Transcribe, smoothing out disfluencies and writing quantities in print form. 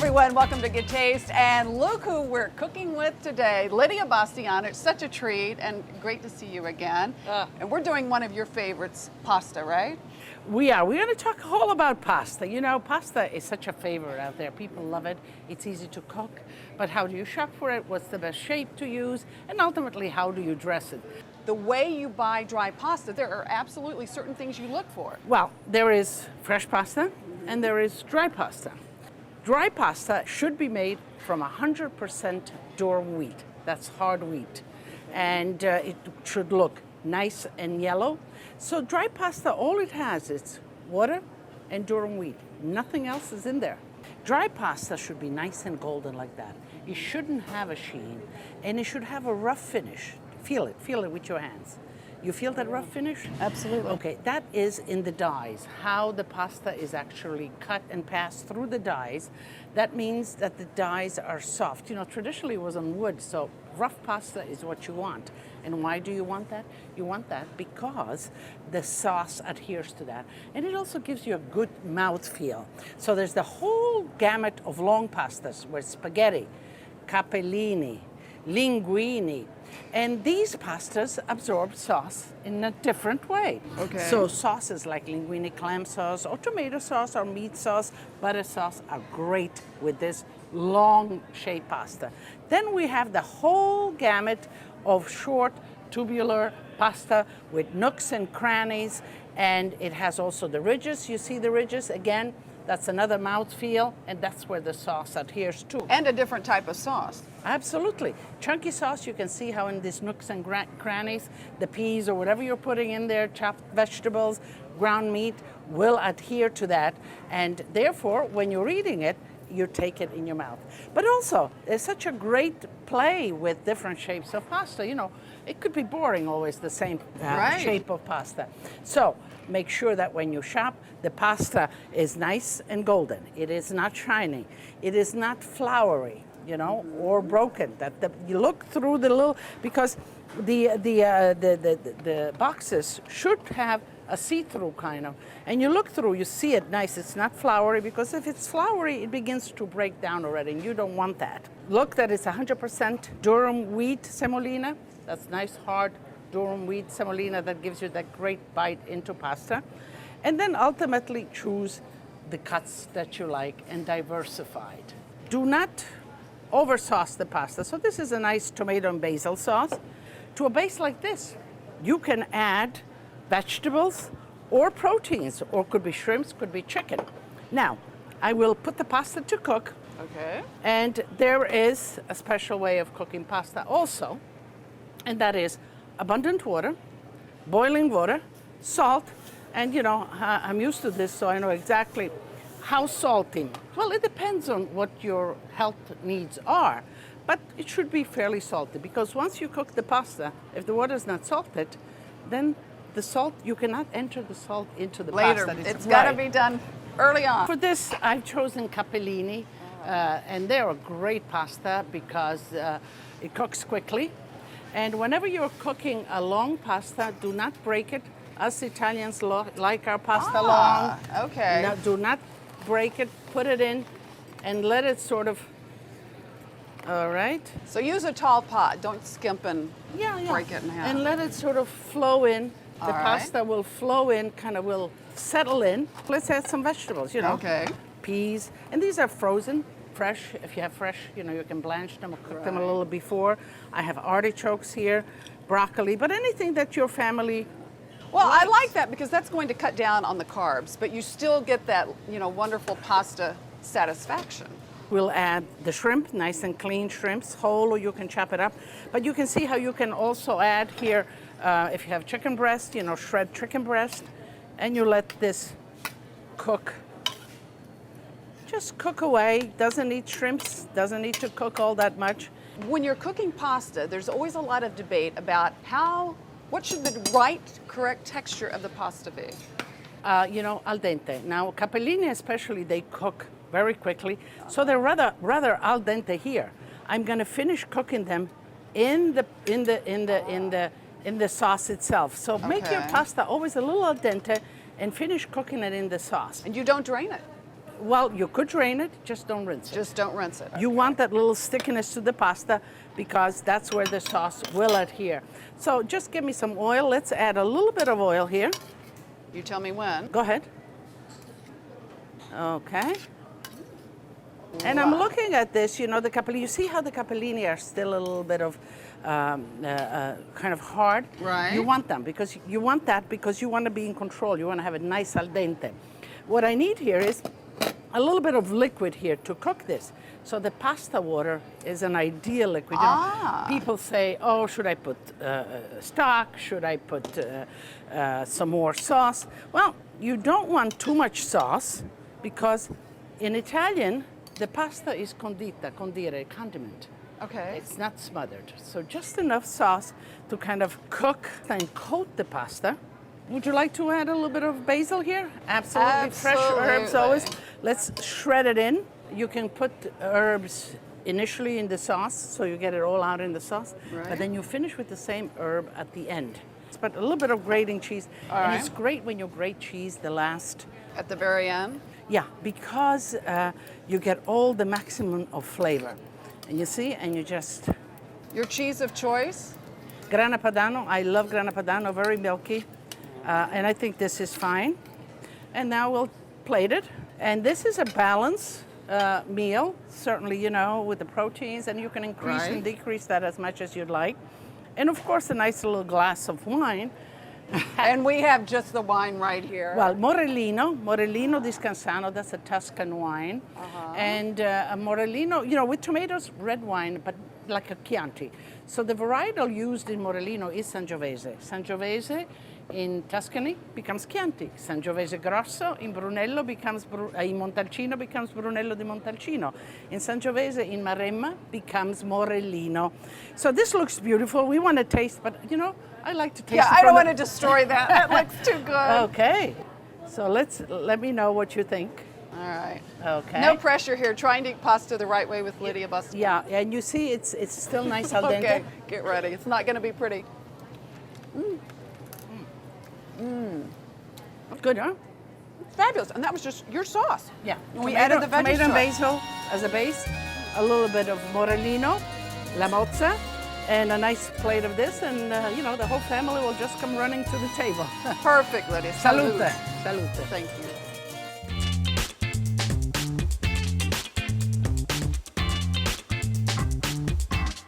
everyone, welcome to Goodtaste, and look who we're cooking with today, Lidia Bastianich. Such a treat and great to see you again. And we're doing one of your favorites, pasta, right? We are. We're going to talk all about pasta. You know, pasta is such a favorite out there. People love it. It's easy to cook, but how do you shop for it? What's the best shape to use? And ultimately, how do you dress it? The way you buy dry pasta, there are absolutely certain things you look for. Well, there is fresh pasta and there is dry pasta. Dry pasta should be made from 100% durum wheat. That's hard wheat. And it should look nice and yellow. So dry pasta, all it has is water and durum wheat. Nothing else is in there. Dry pasta should be nice and golden like that. It shouldn't have a sheen, and it should have a rough finish. Feel it with your hands. You feel that rough finish? Absolutely. Okay, that is in the dies, how the pasta is actually cut and passed through the dies. That means that the dies are soft. You know, traditionally it was on wood, so rough pasta is what you want. And why do you want that? You want that because the sauce adheres to that. And it also gives you a good mouth feel. So there's the whole gamut of long pastas with spaghetti, capellini, linguine. And these pastas absorb sauce in a different way. Okay. So sauces like linguine clam sauce or tomato sauce or meat sauce, butter sauce are great with this long shaped pasta. Then we have the whole gamut of short tubular pasta with nooks and crannies, and it has also the ridges. You see the ridges again? That's another mouthfeel, and that's where the sauce adheres to. And a different type of sauce. Absolutely. Chunky sauce, you can see how in these nooks and crannies, the peas or whatever you're putting in there, chopped vegetables, ground meat, will adhere to that. And therefore, when you're eating it, you take it in your mouth. But also, there's such a great play with different shapes of pasta. You know, it could be boring always the same shape of pasta. So make sure that when you shop, the pasta is nice and golden. It is not shiny. It is not floury, you know, or broken. You look through the little, because the boxes should have a see-through kind of, and you look through, you see it nice. It's not floury, because if it's floury, it begins to break down already, and you don't want that. Look that it's 100% durum wheat semolina. That's nice, hard durum wheat semolina that gives you that great bite into pasta. And then ultimately choose the cuts that you like and diversify it. Do not oversauce the pasta. So this is a nice tomato and basil sauce. To a base like this, you can add vegetables or proteins, or could be shrimps, could be chicken. Now, I will put the pasta to cook. Okay. And there is a special way of cooking pasta also, and that is abundant water, boiling water, salt, and you know, I'm used to this, so I know exactly how salty. Well, it depends on what your health needs are, but it should be fairly salty, because once you cook the pasta, if the water is not salted, then the salt, you cannot enter the salt into the Later. pasta. It's got to be done early on. For this, I've chosen capellini, and they're a great pasta because it cooks quickly. And whenever you're cooking a long pasta, do not break it. Us Italians like our pasta long. Okay. Now, do not break it. Put it in and let it sort of, all right? So use a tall pot. Don't skimp and break it in half. And let it sort of flow in. The All right. pasta will flow in, kind of will settle in. Let's add some vegetables, you know. Okay. Peas. And these are frozen, fresh. If you have fresh, you know, you can blanch them or cook them a little before. I have artichokes here, broccoli, but anything that your family Well, I like that because that's going to cut down on the carbs, but you still get that, you know, wonderful pasta satisfaction. We'll add the shrimp, nice and clean shrimps, whole, or you can chop it up. But you can see how you can also add here, if you have chicken breast, you know, shred chicken breast, and you let this cook. Just cook away. Doesn't need shrimps, doesn't need to cook all that much. When you're cooking pasta, there's always a lot of debate about what should the right, correct texture of the pasta be? You know, al dente. Now, capellini especially, they cook very quickly, so they're rather al dente here. I'm going to finish cooking them in the sauce itself. So make your pasta always a little al dente and finish cooking it in the sauce. And you don't drain it? Well, you could drain it, just don't rinse it. Just don't rinse it. You want that little stickiness to the pasta because that's where the sauce will adhere. So just give me some oil. Let's add a little bit of oil here. You tell me when. Go ahead. Okay. And I'm looking at this, you know, the capellini. You see how the capellini are still a little bit of kind of hard? Right. You want them because you want that because you want to be in control. You want to have it nice al dente. What I need here is a little bit of liquid here to cook this. So the pasta water is an ideal liquid. You know, people say, oh, should I put stock? Should I put some more sauce? Well, you don't want too much sauce because in Italian, the pasta is condita, condire, condiment. Okay. It's not smothered. So just enough sauce to kind of cook and coat the pasta. Would you like to add a little bit of basil here? Absolutely. Fresh herbs always. Let's shred it in. You can put herbs initially in the sauce, so you get it all out in the sauce. Right. But then you finish with the same herb at the end. But a little bit of grating cheese. All It's great when you grate cheese the last. At the very end? Yeah, because you get all the maximum of flavor. And you see, and you just... Your cheese of choice? Grana Padano, I love Grana Padano, very milky. And I think this is fine. And now we'll plate it. And this is a balanced meal, certainly, you know, with the proteins, and you can increase and decrease that as much as you'd like. And of course, a nice little glass of wine. And we have just the wine right here. Well, Morellino di Scansano, that's a Tuscan wine. And a Morellino, you know, with tomatoes, red wine, but like a Chianti. So the varietal used in Morellino is Sangiovese. Sangiovese in Tuscany becomes Chianti. Sangiovese Grosso in Brunello becomes, in Montalcino becomes Brunello di Montalcino. In Sangiovese in Maremma becomes Morellino. So this looks beautiful. We want to taste, but you know, I like to taste. Yeah, I don't want to destroy that. That looks too good. Okay. So let me know what you think. All right. Okay. No pressure here. Trying to eat pasta the right way with Lidia Bastianich. Yeah, and you see it's still nice al dente. Okay, get ready. It's not going to be pretty. Good, huh? Fabulous. And that was just your sauce. Yeah. And we added the veggies tomato and to it. basil as a base, a little bit of Morellino, la mozza, and a nice plate of this, and you know, the whole family will just come running to the table. Perfect, Lidia. Salute. Salute. Thank you.